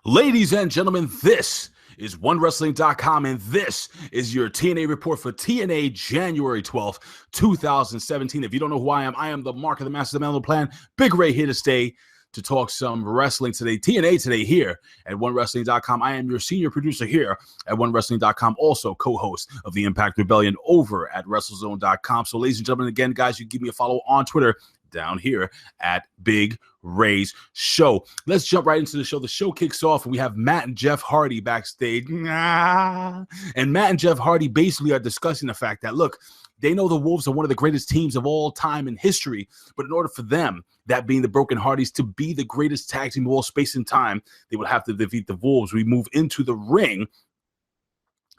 Ladies and gentlemen, this is OneWrestling.com, and this is your TNA report for TNA January 12th, 2017. If you don't know who I am the Mark of the Master, the Man of the Plan. Big Ray here to stay to talk some wrestling today. TNA today here at OneWrestling.com. I am your senior producer here at OneWrestling.com, also co-host of the Impact Rebellion over at WrestleZone.com. So, ladies and gentlemen, again, guys, you give me a follow on Twitter down here at Big Ray's Show. Let's jump right into the show. The show kicks off and we have Matt and Jeff Hardy backstage. And Matt and Jeff Hardy basically are discussing the fact that, look, they know the Wolves are one of the greatest teams of all time in history, but in order for them, that being the Broken Hardys, to be the greatest tag team of all space and time, they will have to defeat the Wolves. We move into the ring.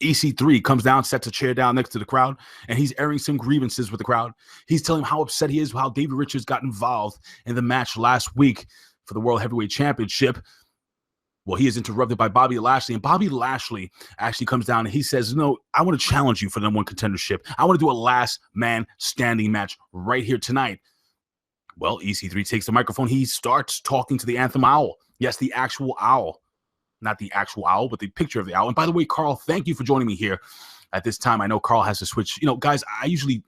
EC3 comes down, sets a chair down next to the crowd, and he's airing some grievances with the crowd. He's telling them how upset he is with how David Richards got involved in the match last week for the World Heavyweight Championship. Well, he is interrupted by Bobby Lashley, and Bobby Lashley actually comes down and he says, no, I want to challenge you for the #1 contendership. I want to do a last man standing match right here tonight. Well, EC3 takes the microphone. He starts talking to the Anthem Owl. Yes, the actual owl. Not the actual owl, but the picture of the owl. And by the way, Carl, thank you for joining me here at this time. I know Carl has to switch. You know, guys, I usually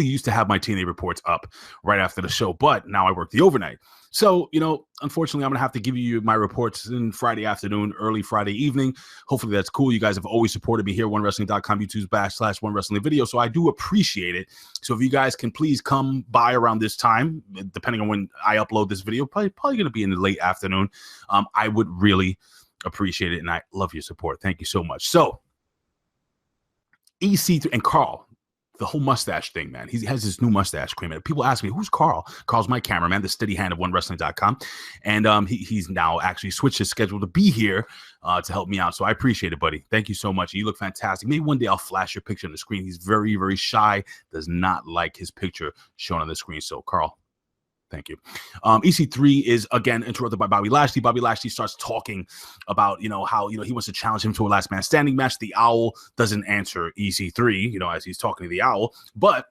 used to have my TNA reports up right after the show, but now I work the overnight. So, you know, unfortunately, I'm going to have to give you my reports in Friday afternoon, early Friday evening. Hopefully that's cool. You guys have always supported me here, OneWrestling.com, YouTube/OneWrestling video. So I do appreciate it. So if you guys can please come by around this time, depending on when I upload this video, probably going to be in the late afternoon. I would really appreciate it. And I love your support. Thank you so much. So EC3 and Carl, the whole mustache thing, man. He has this new mustache cream. And people ask me, who's Carl? Carl's my cameraman, the steady hand of OneWrestling.com. And he's now actually switched his schedule to be here to help me out. So I appreciate it, buddy. Thank you so much. You look fantastic. Maybe one day I'll flash your picture on the screen. He's very, very shy, does not like his picture shown on the screen. So, Carl, thank you. EC3 is again interrupted by Bobby Lashley. Bobby Lashley starts talking about, how, he wants to challenge him to a last man standing match. The owl doesn't answer EC3, as he's talking to the owl. But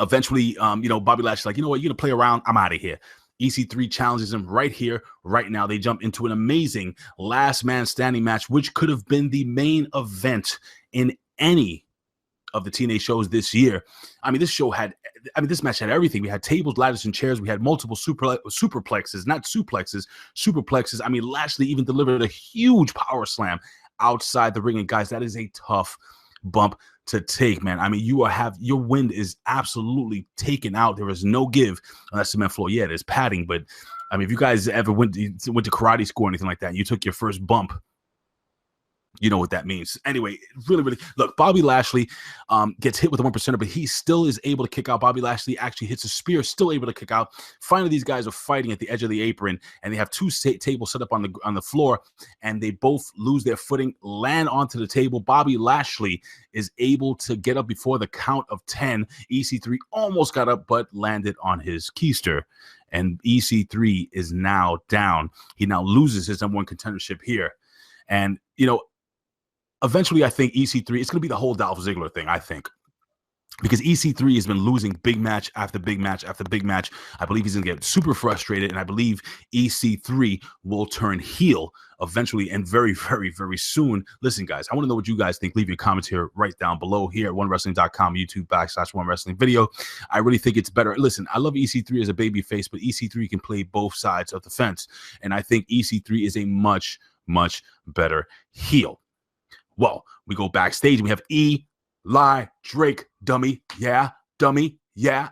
eventually, Bobby Lashley's like, you know what, you're going to play around. I'm out of here. EC3 challenges him right here, right now. They jump into an amazing last man standing match, which could have been the main event in any of the TNA shows this year. This match had everything. We had tables, ladders, and chairs. We had multiple superplexes, not suplexes, superplexes. Lashley even delivered a huge power slam outside the ring. And guys, that is a tough bump to take, man. Your wind is absolutely taken out. There is no give on that cement floor. Yeah, there's padding, but if you guys ever went to karate school or anything like that, and you took your first bump, you know what that means. Anyway, really, really, look, Bobby Lashley gets hit with a 1%, but he still is able to kick out. Bobby Lashley actually hits a spear, still able to kick out. Finally, these guys are fighting at the edge of the apron, and they have two tables set up on the floor, and they both lose their footing, land onto the table. Bobby Lashley is able to get up before the count of 10. EC3 almost got up, but landed on his keister, and EC3 is now down. He now loses his #1 contendership here, and, eventually, I think EC3, it's going to be the whole Dolph Ziggler thing, I think. Because EC3 has been losing big match after big match after big match. I believe he's going to get super frustrated, and I believe EC3 will turn heel eventually and very, very, very soon. Listen, guys, I want to know what you guys think. Leave your comments here right down below here at OneWrestling.com, YouTube/OneWrestling video. I really think it's better. Listen, I love EC3 as a baby face, but EC3 can play both sides of the fence. And I think EC3 is a much, much better heel. Well, we go backstage and we have Eli Drake, dummy, yeah, dummy, yeah.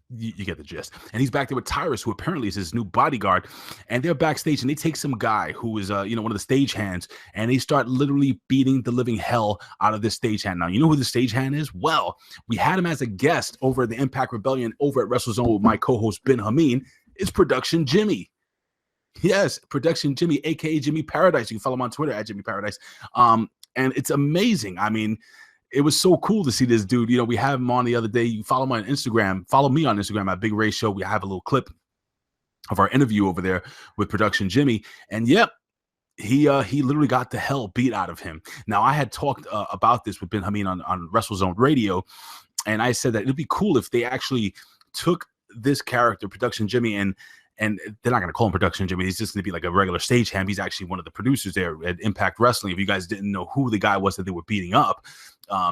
You get the gist. And he's back there with Tyrus, who apparently is his new bodyguard. And they're backstage and they take some guy who is, one of the stagehands, and they start literally beating the living hell out of this stagehand. Now, you know who the stagehand is? Well, we had him as a guest over at the Impact Rebellion over at WrestleZone with my co-host Ben Hameen. It's Production Jimmy. Yes, Production Jimmy, aka Jimmy Paradise. You can follow him on Twitter at Jimmy Paradise. And it's amazing. It was so cool to see this dude. We have him on the other day. You follow him on Instagram. Follow me on Instagram at Big Ray Show. We have a little clip of our interview over there with Production Jimmy. And yep, he literally got the hell beat out of him. Now, I had talked about this with Ben Hameen on WrestleZone Radio, and I said that it'd be cool if they actually took this character, Production Jimmy, and and they're not going to call him production Jimmy. He's just going to be like a regular stagehand. He's actually one of the producers there at Impact Wrestling. If you guys didn't know who the guy was that they were beating up,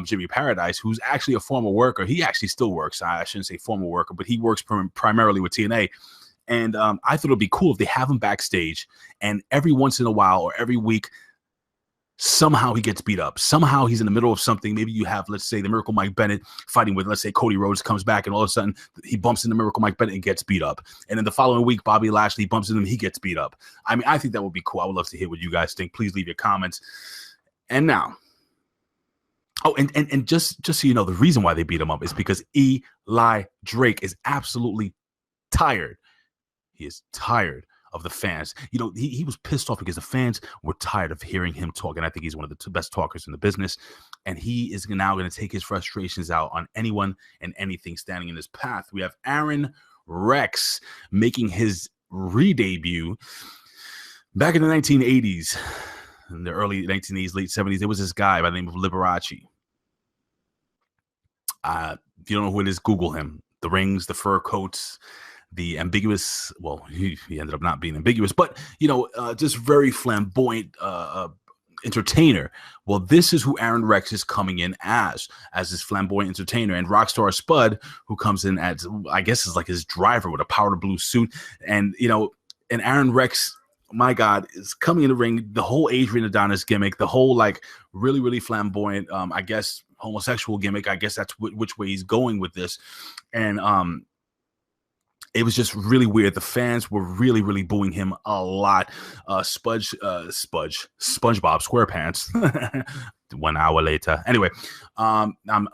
Jimmy Paradise, who's actually a former worker. He actually still works. I shouldn't say former worker, but he works primarily with TNA. And I thought it'd be cool if they have him backstage, and every once in a while or every week, somehow he gets beat up. Somehow he's in the middle of something. Maybe you have, let's say, the Miracle Mike Bennett fighting with, let's say, Cody Rhodes comes back, and all of a sudden he bumps into Miracle Mike Bennett and gets beat up. And then the following week, Bobby Lashley bumps into him, he gets beat up. I mean, I think that would be cool. I would love to hear what you guys think. Please leave your comments. And now, oh, and just so you know, the reason why they beat him up is because Eli Drake is absolutely tired. He is tired of the fans. You know, he was pissed off because the fans were tired of hearing him talk. And I think he's one of the best talkers in the business. And he is now going to take his frustrations out on anyone and anything standing in his path. We have Aron Rex making his re-debut back in the 1980s. In the early 1980s, late 70s, there was this guy by the name of Liberace. If you don't know who it is, Google him. The rings, the fur coats, the ambiguous, well, he ended up not being ambiguous, but, you know, just very flamboyant entertainer. Well, this is who Aron Rex is coming in as this flamboyant entertainer. And Rockstar Spud, who comes in as, I guess, is like his driver with a powder blue suit. And, you know, and Aron Rex, my God, is coming in the ring, the whole Adrian Adonis gimmick, the whole, like, really, really flamboyant, I guess, homosexual gimmick. I guess that's which way he's going with this. And, it was just really weird. The fans were really, really booing him a lot. SpongeBob SquarePants. 1 hour later. Anyway,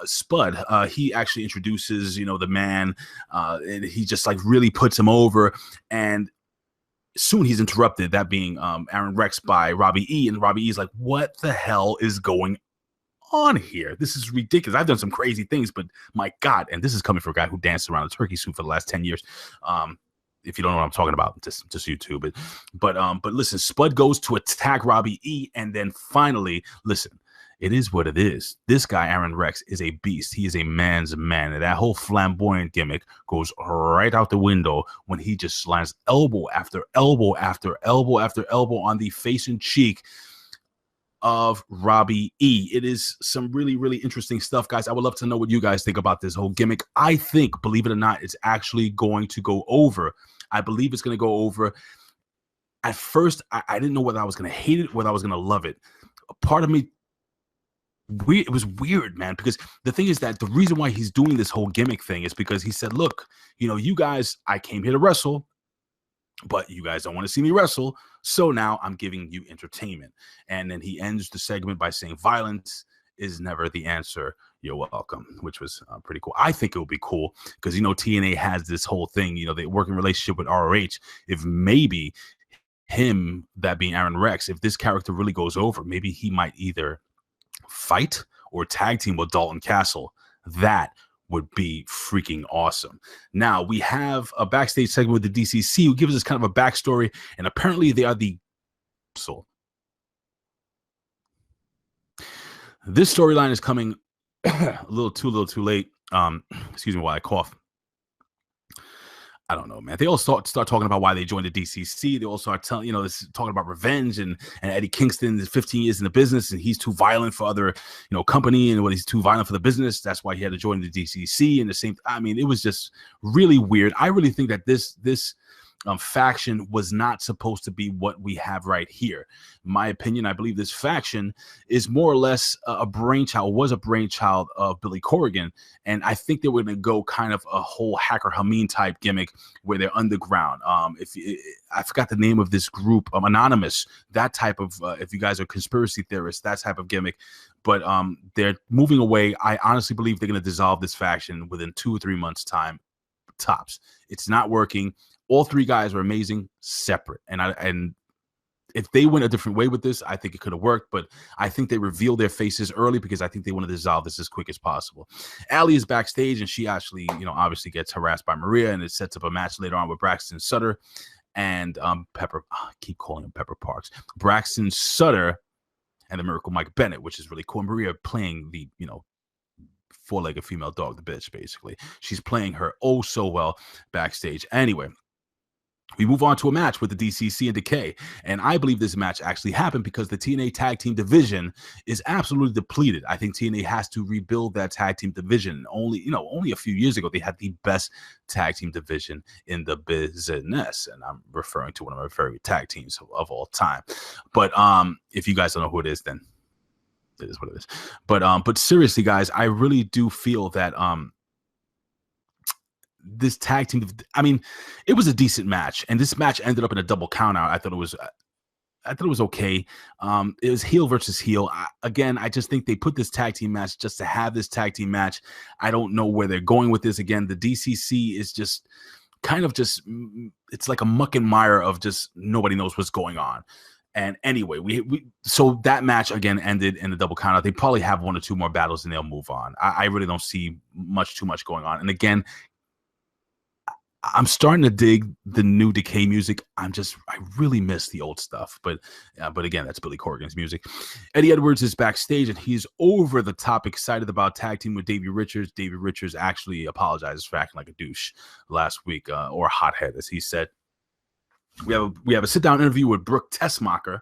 Spud, he actually introduces, you know, the man, and he just like really puts him over. And soon he's interrupted, that being Aron Rex, by Robbie E. And Robbie E is like, what the hell is going on here? This is ridiculous. I've done some crazy things, but my God, and this is coming from a guy who danced around a turkey suit for the last 10 years. If you don't know what I'm talking about, just YouTube it. But listen, Spud goes to attack Robbie E, and then finally, listen, it is what it is. This guy, Aron Rex, is a beast. He is a man's man. And that whole flamboyant gimmick goes right out the window when he just slams elbow after elbow after elbow after elbow on the face and cheek of Robbie E. It is some really, really interesting stuff, guys. I would love to know what you guys think about this whole gimmick. I think, believe it or not, it's actually going to go over. I believe it's going to go over. At first, I didn't know whether I was going to hate it, whether I was going to love it. A part of me, it was weird, man, because the thing is that the reason why he's doing this whole gimmick thing is because he said, look, you know, you guys, I came here to wrestle, but you guys don't want to see me wrestle, so now I'm giving you entertainment. And then he ends the segment by saying, violence is never the answer. You're welcome, which was pretty cool. I think it would be cool because, you know, TNA has this whole thing, you know, they work in relationship with ROH. If maybe him, that being Aron Rex, if this character really goes over, maybe he might either fight or tag team with Dalton Castle. That would be freaking awesome. Now we have a backstage segment with the DCC who gives us kind of a backstory, and apparently they are the soul. This storyline is coming a little too late. Excuse me while I cough. I don't know, man. They all start talking about why they joined the DCC. They all start telling, you know, this talking about revenge and Eddie Kingston is 15 years in the business and he's too violent for other, you know, company, and what he's too violent for the business. That's why he had to join the DCC. And the same, I mean, it was just really weird. I really think that this faction was not supposed to be what we have right here. In my opinion, I believe this faction is more or less was a brainchild of Billy Corrigan. And I think they were going to go kind of a whole Hacker Hameen type gimmick where they're underground. I forgot the name of this group, Anonymous, that type of, if you guys are conspiracy theorists, that type of gimmick. But they're moving away. I honestly believe they're going to dissolve this faction within 2 or 3 months time, tops. It's not working. All three guys are amazing, separate. And if they went a different way with this, I think it could have worked. But I think they revealed their faces early because I think they want to dissolve this as quick as possible. Allie is backstage, and she actually, you know, obviously gets harassed by Maria, and it sets up a match later on with Braxton, Sutter, and Pepper. I keep calling him Pepper Parks. Braxton, Sutter, and the Miracle Mike Bennett, which is really cool. And Maria playing the, you know, four-legged female dog, the bitch, basically. She's playing her oh so well backstage. Anyway, We move on to a match with the DCC and Decay, and I believe this match actually happened because the TNA tag team division is absolutely depleted. I think TNA has to rebuild that tag team division. Only a few years ago they had the best tag team division in the business, and I'm referring to one of my favorite tag teams of all time. But if you guys don't know who it is, then it is what it is. But seriously, guys, I really do feel that this tag team, I mean, it was a decent match, and this match ended up in a double count out. I thought it was okay. It was heel versus heel. I just think they put this tag team match just to have this tag team match. I don't know where they're going with this. Again, the DCC is just kind of it's like a muck and mire of just nobody knows what's going on. And anyway, so that match again ended in a double count out. They probably have one or two more battles and they'll move on. I really don't see too much going on. And again, I'm starting to dig the new Decay music. I really miss the old stuff, but again, that's Billy Corgan's music. Eddie Edwards is backstage, and he's over the top excited about tag team with Davey Richards. Davey Richards actually apologizes for acting like a douche last week, or a hothead, as he said. We have a sit down interview with Brooke Tessmacher,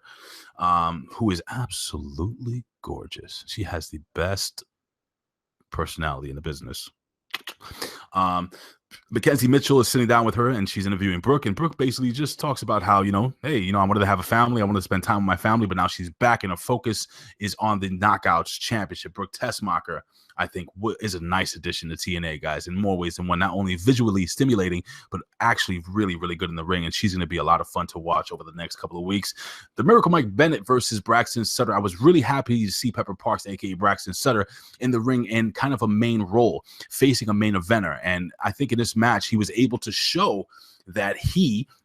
who is absolutely gorgeous. She has the best personality in the business. Mackenzie Mitchell is sitting down with her, and she's interviewing Brooke, and Brooke basically just talks about how, hey, I wanted to have a family. I wanted to spend time with my family, but now she's back, and her focus is on the Knockouts Championship. Brooke Tessmacher, I think, is a nice addition to TNA, guys, in more ways than one. Not only visually stimulating, but actually really, really good in the ring, and she's going to be a lot of fun to watch over the next couple of weeks. The Miracle Mike Bennett versus Braxton Sutter. I was really happy to see Pepper Parks, a.k.a. Braxton Sutter, in the ring in kind of a main role, facing a main eventer, and I think in this match, he was able to show that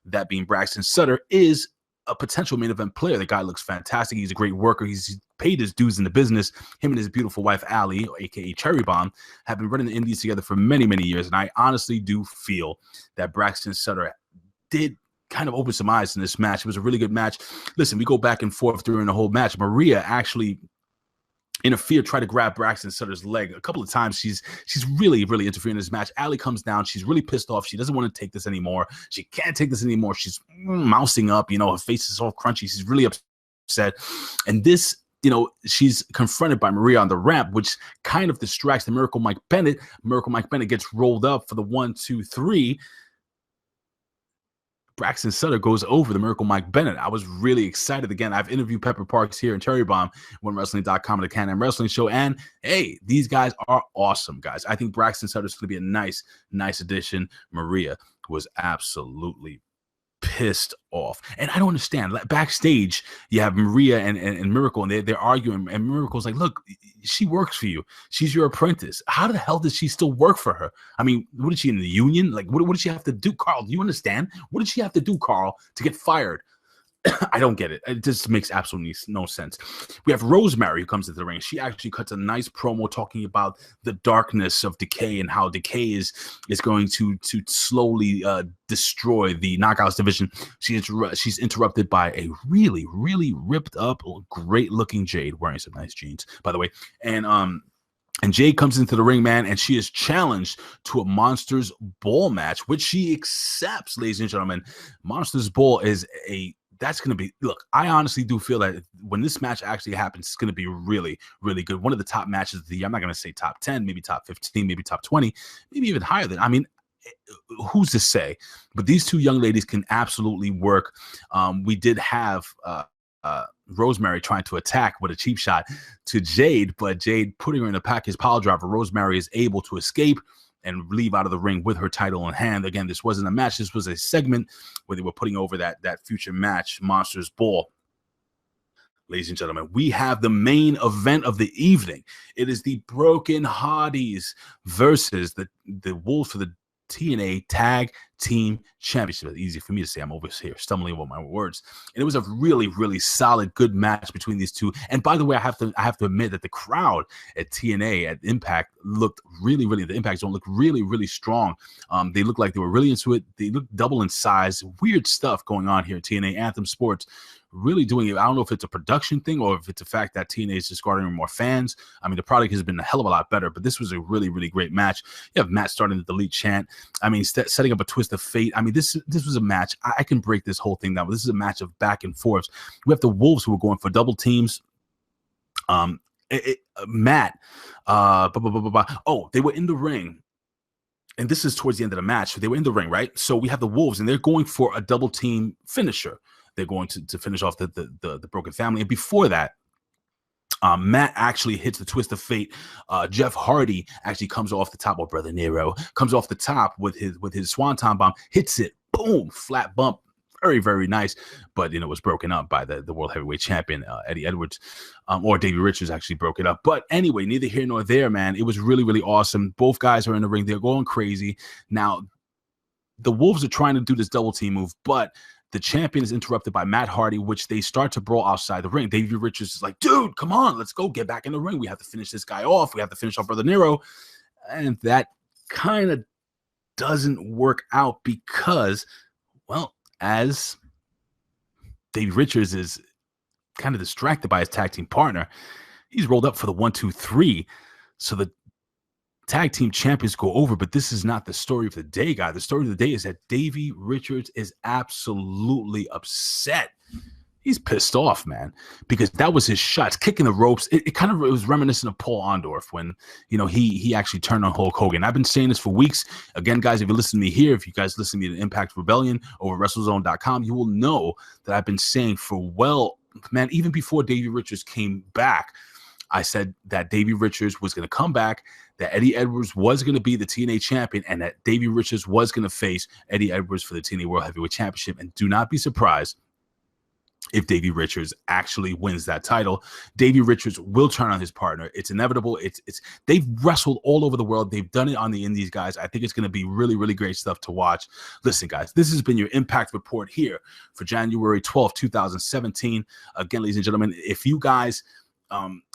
that being Braxton Sutter, is a potential main event player. The guy looks fantastic. He's a great worker. He's paid his dues in the business. Him and his beautiful wife, Allie, aka Cherry Bomb, have been running the indies together for many, many years. And I honestly do feel that Braxton Sutter did kind of open some eyes in this match. It was a really good match. Listen, we go back and forth during the whole match. Maria actually interfere, try to grab Braxton Sutter's leg a couple of times. She's really, really interfering in this match. Allie comes down. She's really pissed off. She doesn't want to take this anymore. She can't take this anymore. She's mousing up. Her face is all crunchy. She's really upset. And this, she's confronted by Maria on the ramp, which kind of distracts the Miracle Mike Bennett. Miracle Mike Bennett gets rolled up for the 1, 2, 3. Braxton Sutter goes over the Miracle Mike Bennett. I was really excited. Again, I've interviewed Pepper Parks here in Cherry Bomb, OneWrestling.com, and the Can-Am Wrestling Show. And hey, these guys are awesome, guys. I think Braxton Sutter is going to be a nice addition. Maria was absolutely pissed off, and I don't understand. Like, backstage, you have Maria and Miracle, and they're arguing, and Miracle's like, "Look, she works for you. She's your apprentice. How the hell does she still work for her? I mean, what is she in the union? Like, what did she have to do, Carl? Do you understand? What did she have to do, Carl, to get fired?" I don't get it. It just makes absolutely no sense. We have Rosemary who comes into the ring. She actually cuts a nice promo talking about the darkness of Decay and how Decay is going to slowly destroy the Knockouts division. She's interrupted by a really, really ripped up, great looking Jade, wearing some nice jeans, by the way. And Jade comes into the ring, man, and she is challenged to a Monsters Ball match, which she accepts, ladies and gentlemen. Monsters Ball that's going to be, look, I honestly do feel that when this match actually happens, it's going to be really, really good. One of the top matches of the year. I'm not going to say top 10, maybe top 15, maybe top 20, maybe even higher than, who's to say? But these two young ladies can absolutely work. We did have Rosemary trying to attack with a cheap shot to Jade, but Jade putting her in a package pile driver. Rosemary is able to escape and leave out of the ring with her title in hand. Again, this wasn't a match. This was a segment where they were putting over that future match, Monsters Ball. Ladies and gentlemen, we have the main event of the evening. It is the Broken Hardys versus the Wolves for the TNA Tag Team Championship. It's easy for me to say. I'm over here stumbling over my words. And it was a really, really solid, good match between these two. And by the way, I have to admit that the crowd at TNA at Impact looked really, really. The Impact Zone looked really, really strong. They looked like they were really into it. They looked double in size. Weird stuff going on here at TNA Anthem Sports. Really doing it. I don't know if it's a production thing or if it's a fact that TNA is just garnering more fans. The product has been a hell of a lot better, but this was a really, really great match. You have Matt starting to delete chant. Setting up a twist twist of fate. I mean, this was a match. I can break this whole thing down, but this is a match of back and forth. We have the Wolves who were going for double teams. Matt, they were in the ring. And this is towards the end of the match. They were in the ring, right? So we have the Wolves, and they're going for a double team finisher. They're going to finish off the Broken Family. And before that, Matt actually hits the twist of fate. Jeff Hardy actually comes off the top, or Brother Nero comes off the top with his Swanton bomb, hits it, boom, flat bump. Very, very nice, but it was broken up by the World Heavyweight Champion, Eddie Edwards, or Davey Richards actually broke it up. But anyway, neither here nor there, man. It was really, really awesome. Both guys are in the ring. They're going crazy. Now, the Wolves are trying to do this double team move, but the champion is interrupted by Matt Hardy, which they start to brawl outside the ring. Davey Richards is like, dude, come on, let's go get back in the ring. We have to finish this guy off. We have to finish off Brother Nero. And that kind of doesn't work out because, well, as Davey Richards is kind of distracted by his tag team partner, he's rolled up for the 1-2-3. So the tag team champions go over, but this is not the story of the day, guys. The story of the day is that Davey Richards is absolutely upset. He's pissed off, man, because that was his shots, kicking the ropes. It kind of was reminiscent of Paul Orndorff when, he actually turned on Hulk Hogan. I've been saying this for weeks. Again, guys, if you listen to me here, if you guys listen to me at Impact Rebellion over WrestleZone.com, you will know that I've been saying even before Davey Richards came back, I said that Davey Richards was going to come back, that Eddie Edwards was going to be the TNA champion, and that Davey Richards was going to face Eddie Edwards for the TNA World Heavyweight Championship. And do not be surprised if Davey Richards actually wins that title. Davey Richards will turn on his partner. It's inevitable. They've wrestled all over the world. They've done it on the indies, guys. I think it's going to be really, really great stuff to watch. Listen, guys, this has been your Impact Report here for January 12th, 2017. Again, ladies and gentlemen, if you guys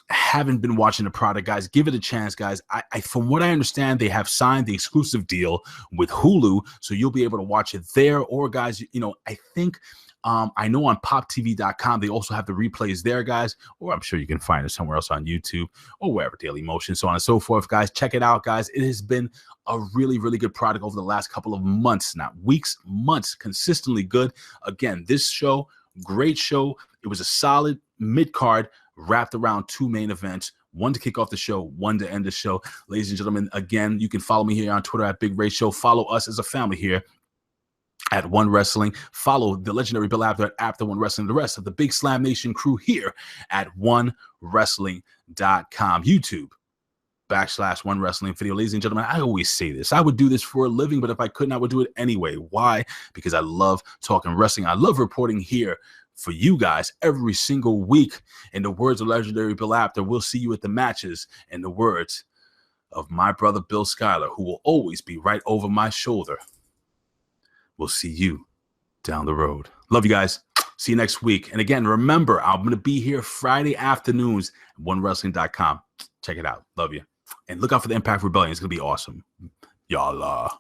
haven't been watching the product, guys, give it a chance, guys. From what I understand, they have signed the exclusive deal with Hulu, so you'll be able to watch it there. Or, guys, I think I know on poptv.com they also have the replays there, guys, or I'm sure you can find it somewhere else on YouTube or wherever, Daily Motion, so on and so forth, guys. Check it out, guys. It has been a really, really good product over the last couple of months, not weeks, months, consistently good. Again, this show, great show. It was a solid mid-card wrapped around two main events, one to kick off the show, one to end the show. Ladies and gentlemen, again, you can follow me here on Twitter at Big Ray Show. Follow us as a family here at One Wrestling. Follow the legendary Bill Apter at Apter One Wrestling. The rest of the Big Slam Nation crew here at OneWrestling.com. YouTube /One Wrestling video. Ladies and gentlemen, I always say this. I would do this for a living, but if I couldn't, I would do it anyway. Why? Because I love talking wrestling. I love reporting here for you guys every single week. In the words of legendary Bill Apter, we'll see you at the matches. In the words of my brother Bill Schuyler, who will always be right over my shoulder, we'll see you down the road. Love you guys. See you next week. And again, remember, I'm going to be here Friday afternoons at OneWrestling.com. Check it out. Love you. And look out for the Impact Rebellion. It's going to be awesome. Y'all.